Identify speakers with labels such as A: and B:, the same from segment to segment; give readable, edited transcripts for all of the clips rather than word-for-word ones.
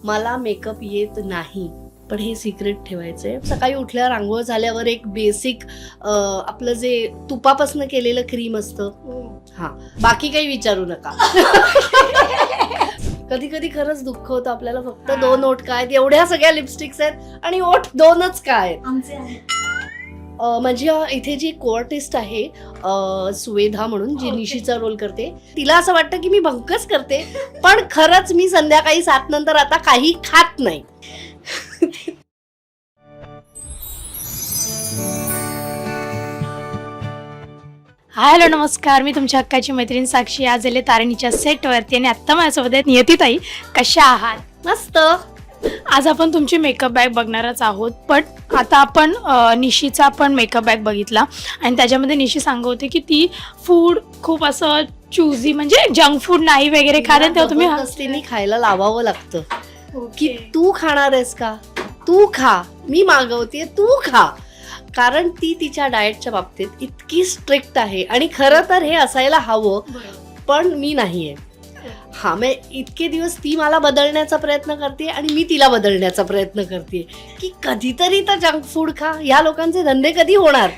A: मला मेकअप येत नाही, पण हे सिक्रेट ठेवायचंय. सकाळी उठल्यावर आंघोळ झाल्यावर एक बेसिक आपलं जे तुपापासून केलेलं क्रीम असतं, हा, बाकी काही विचारू नका. कधी कधी खरंच दुःख होतं आपल्याला, फक्त 2 ओठ काय आहेत, एवढ्या सगळ्या लिपस्टिक्स आहेत आणि ओठ 2च काय आहेत. माझी इथे जी कोआर्टिस्ट आहे सुवेधा म्हणून, जी निशीचा रोल करते, तिला असं वाटतं की मी भंकच करते, पण खरंच मी संध्याकाळी 7 नंतर आता काही खात नाही.
B: हॅलो नमस्कार, मी तुमच्या हक्काची मैत्रीण साक्षी. आज आले तारणीच्या सेटवरती आणि आत्ता माझ्यासोबत आहेत नियतीताई. कशा आहात?
A: मस्त.
B: आज आपण तुमची मेकअप बॅग बघणारच आहोत, पण आता आपण निशीचा पण मेकअप बॅग बघितला आणि त्याच्यामध्ये निशी सांगत होते की ती फूड खूप असं चूझी, म्हणजे जंक फूड नाही वगैरे खात, तेव्हा तुम्ही
A: जबरदस्तीने खायला लावावं लागतं की तू खाणार आहेस का, तू खा, मी मागवते तू खा. कारण ती तिच्या डाएटच्या बाबतीत इतकी स्ट्रिक्ट आहे आणि खरं तर हे असायला हवं, पण मी नाहीये. हा, मग इतके दिवस ती मला बदलण्याचा प्रयत्न करते आणि मी तिला बदलण्याचा प्रयत्न करते की कधीतरी तर जंक फूड खा. या लोकांचे धंदे कधी होणार?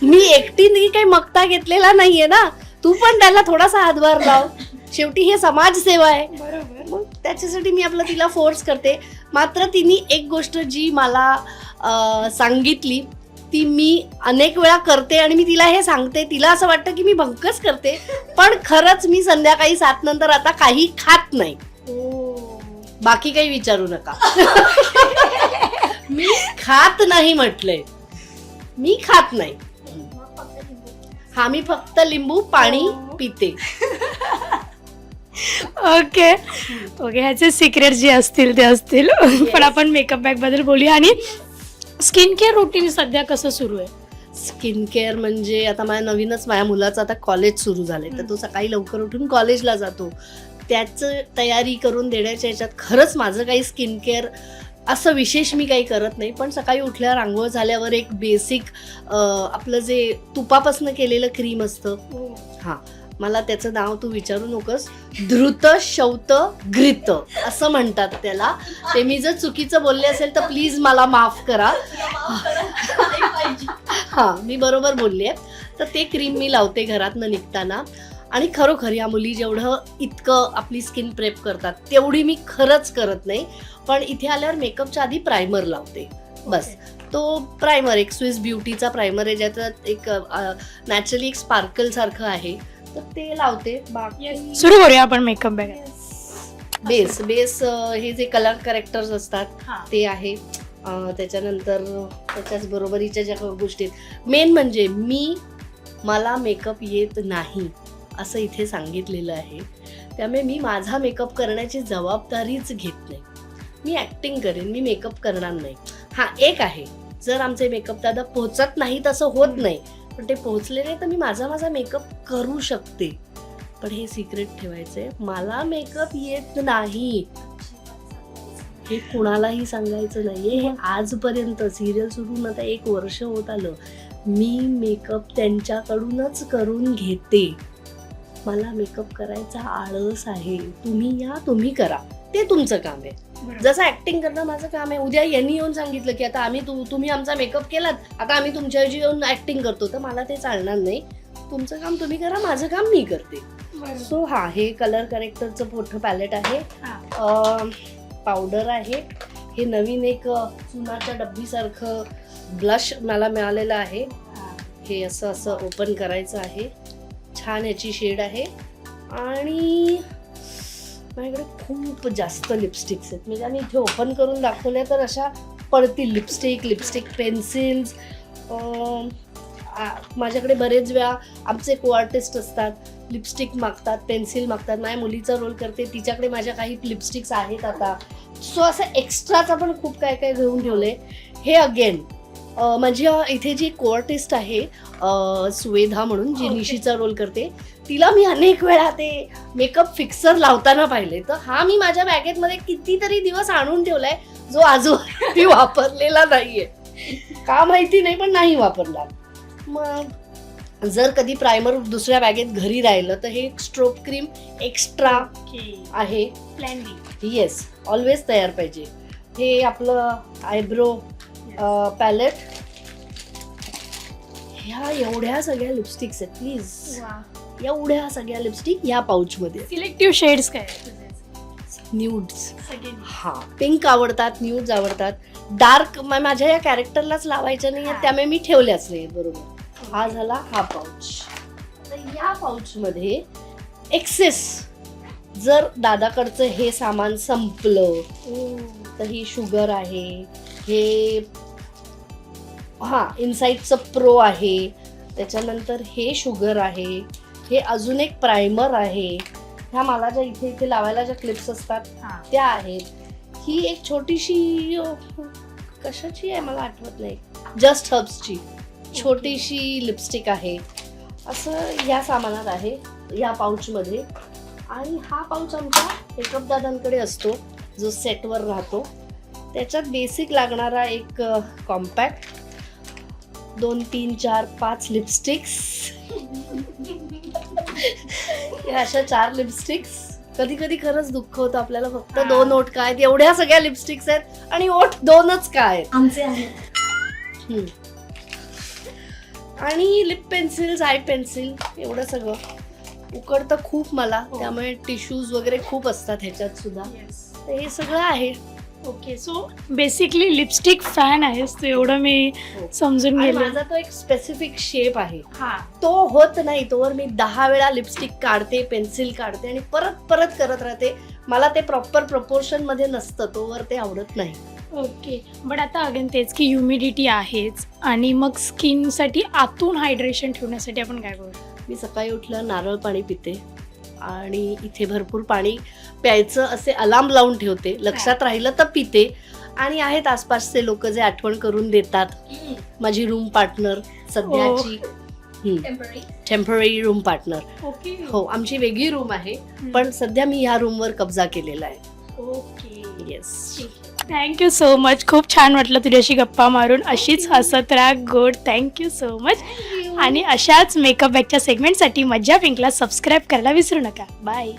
A: मी एकटीने काही मक्ता घेतलेला नाहीये ना, तू पण त्याला थोडासा हातभार लाव. शेवटी हे समाजसेवा आहे. मग त्याच्यासाठी मी आपलं तिला फोर्स करते. मात्र तिने एक गोष्ट जी मला सांगितली ती मी अनेक वेळा करते आणि मी तिला हे सांगते, तिला असं वाटतं की मी भंकच करते, पण खरंच मी संध्याकाळी 7 नंतर आता काही खात नाही. बाकी काही विचारू नका. मी खात नाही म्हटलंय, मी खात नाही. हा, मी फक्त लिंबू पाणी पिते.
B: ओके ओके, ह्याचे सिक्रेट जे असतील ते असतील. पण आपण मेकअप बॅग बद्दल बोलूया. आणि स्किन केअर रुटीन सध्या कसं सुरू आहे?
A: स्किन केअर म्हणजे आता माझ्या मुलाचं आता कॉलेज सुरू झालंय, तर तो सकाळी लवकर उठून कॉलेजला जातो. त्याचं तयारी करून देण्याच्या ह्याच्यात खरंच माझं काही स्किन केअर असं विशेष मी काही करत नाही. पण सकाळी उठल्यावर आंघोळ झाल्यावर एक बेसिक आपलं जे तुपापासून केलेलं क्रीम असतं, हा, मला त्याचं नाव तू विचारू नकोस, धृत शौत घृत असं म्हणतात त्याला. ते मी जर चुकीचं बोलले असेल तर प्लीज मला माफ करा. हा, मी बरोबर बोलली आहे. तर ते क्रीम मी लावते घरातनं निघताना. आणि खरोखर या मुली जेवढं इतकं आपली स्किन प्रेप करतात तेवढी मी खरंच करत नाही. पण इथे आल्यावर मेकअपच्या आधी प्रायमर लावते, बस. तो प्रायमर एक स्विस ब्युटीचा प्रायमर आहे, ज्याच्यात एक नॅचरली एक स्पार्कल सारखं आहे, तर ते लावते. बाकी
B: सुरू करूया आपण मेकअप बॅग.
A: बेस हे जे कलर करेक्टर्स असतात ते आहे. त्याच्यानंतर त्याच्याच बरोबरीच्या ज्या गोष्टी मेन म्हणजे मला मेकअप येत नाही असं इथे सांगितलेलं आहे. त्यामुळे मी माझा मेकअप करण्याची जबाबदारीच घेत नाही. मी ॲक्टिंग करेन, मी मेकअप करणार नाही. हा, एक आहे, जर आमचे मेकअप दादा पोहोचत नाही तसं होत नाही, पण ते पोहोचले नाही तर मी माझा मेकअप करू शकते. पण हे सिक्रेट ठेवायचंय, मला मेकअप येत नाही हे कुणालाही सांगायचं नाहीये. हे आजपर्यंत सिरियल सुरू आता 1 वर्ष होत आलं, मी मेकअप त्यांच्याकडूनच करून घेते. मला मेकअप करायचा आळस आहे. तुम्ही या, तुम्ही करा, ते तुमचं काम आहे. जसं ऍक्टिंग करणं माझं काम आहे. उद्या यांनी येऊन सांगितलं की आता तुम्ही आमचा मेकअप केलात, आता आम्ही तुमच्याऐवजी येऊन ऍक्टिंग करतो, तर मला ते चालणार नाही. तुमचं काम तुम्ही करा, माझं काम मी करते. सो हा, हे कलर करेक्टरचं मोठं पॅलेट आहे. पावडर आहे. हे नवीन एक चुनाच्या डब्बीसारखं ब्लश मला मिळालेलं आहे. हे असं ओपन करायचं आहे. छान याची शेड आहे. आणि माझ्याकडे खूप जास्त लिपस्टिक्स आहेत, म्हणजे आम्ही इथे ओपन करून दाखवल्या तर अशा पडतील. Lipstick pencils. माझ्याकडे बरेच वेळा आमचे कोआर्टिस्ट असतात, लिपस्टिक मागतात, पेन्सिल मागतात. माझ्या मुलीचा रोल करते, तिच्याकडे माझ्या काही लिपस्टिक्स आहेत आता. सो असं एक्स्ट्राचा पण खूप काय काय घेऊन ठेवलंय. हे अगेन माझी इथे जी कोआर्टिस्ट आहे सुवेधा म्हणून, जी निशीचा रोल करते, तिला मी अनेक वेळा ते मेकअप फिक्सर लावताना पाहिले. तर हा मी माझ्या बॅगेतमध्ये कितीतरी दिवस आणून ठेवलाय, जो आजूबाजू वापरलेला नाहीये. का माहिती नाही, पण नाही वापरला. मग जर कधी प्रायमर दुसऱ्या बॅगेत घरी राहिलं तर हे स्ट्रोब क्रीम एक्स्ट्रा आहे.
B: प्लॅन बी.
A: येस, ऑलवेज तयार पाहिजे. हे आपलं आयब्रो पॅलेट. ह्या एवढ्या सगळ्या लिपस्टिक्स आहेत. प्लीज, एवढ्या सगळ्या लिपस्टिक ह्या पाऊचमध्ये.
B: सिलेक्टिव्ह शेड्स काय
A: न्यूड्स.
B: सगळे?
A: हा, पिंक आवडतात, न्यूड्स आवडतात. डार्क माझ्या या कॅरेक्टरलाच लावायच्या नाही आहेत, त्यामुळे मी ठेवल्याच नाही. बरोबर. हा झाला हा पाऊच. तर या पाऊचमध्ये एक्सेस जर दादाकडचं हे सामान संपलं तर ही शुगर आहे, हे हा इनसाइडचं प्रो आहे, त्याच्यानंतर हे शुगर आहे, हे अजून एक प्रायमर आहे, ह्या मला ज्या इथे इथे लावायला ज्या क्लिप्स असतात त्या आहेत. ही एक छोटीशी कशाची आहे मला आठवत नाही, जस्ट हर्ब्सची छोटीशी लिपस्टिक आहे. असं या सामानात आहे या पाऊचमध्ये. आणि हा पाऊच आमच्या मेकअप दादांकडे असतो जो सेटवर राहतो. त्याच्यात बेसिक लागणारा एक कॉम्पॅक्ट, 2, 3, 4, 5 लिपस्टिक्स. अशा 4 लिपस्टिक्स. कधी कधी खरंच दुःख होतं आपल्याला, फक्त 2 ओठ काय आहेत, एवढ्या सगळ्या लिपस्टिक्स आहेत आणि ओठ 2च काय
B: आमचे आहेत.
A: आणि लिप पेन्सिल्स, आय पेन्सिल, एवढं सगळं. उकडतं खूप मला, त्यामुळे टिश्यूज वगैरे खूप असतात ह्याच्यात सुद्धा. तर हे सगळं आहे.
B: Okay, so basically lipstick fan आहेस तू, एवढं मी समजून
A: आणि
B: गेले.
A: माझा तो एक स्पेसिफिक शेप आहे, तो होत नाही तोवर मी 10 वेळा लिपस्टिक काढते, पेन्सिल काढते आणि परत परत करत राहते. मला ते प्रॉपर प्रपोर्शन मध्ये नसतं, तोवर ते आवडत नाही.
B: ओके, बट आता अगेन तेच की ह्युमिडिटी आहेच, आणि मग स्किनसाठी आतून हायड्रेशन ठेवण्यासाठी आपण काय करू?
A: मी सकाळी उठलं नारळ पाणी पिते आणि इथे भरपूर पाणी प्यायचं असे अलार्म लावून ठेवते. लक्षात राहिलं तर पिते. आणि आहेत आसपासचे लोक जे आठवण करून देतात. माझी रूम पार्टनर सध्याची, टेम्पररी रूम पार्टनर.
B: ओके.
A: हो, आमची वेगळी रूम आहे, पण सध्या मी ह्या रूमवर कब्जा केलेला आहे.
B: Okay,
A: yes.
B: Thank you so much. खूप छान वाटलं तुझ्याशी गप्पा मारून. अशीच हसत राहा. Good, thank you so much. आणि अशाच मेकअप बॅगच्या सेगमेंटसाठी मज्जा पिंकला सबस्क्राईब करायला विसरू नका. बाय.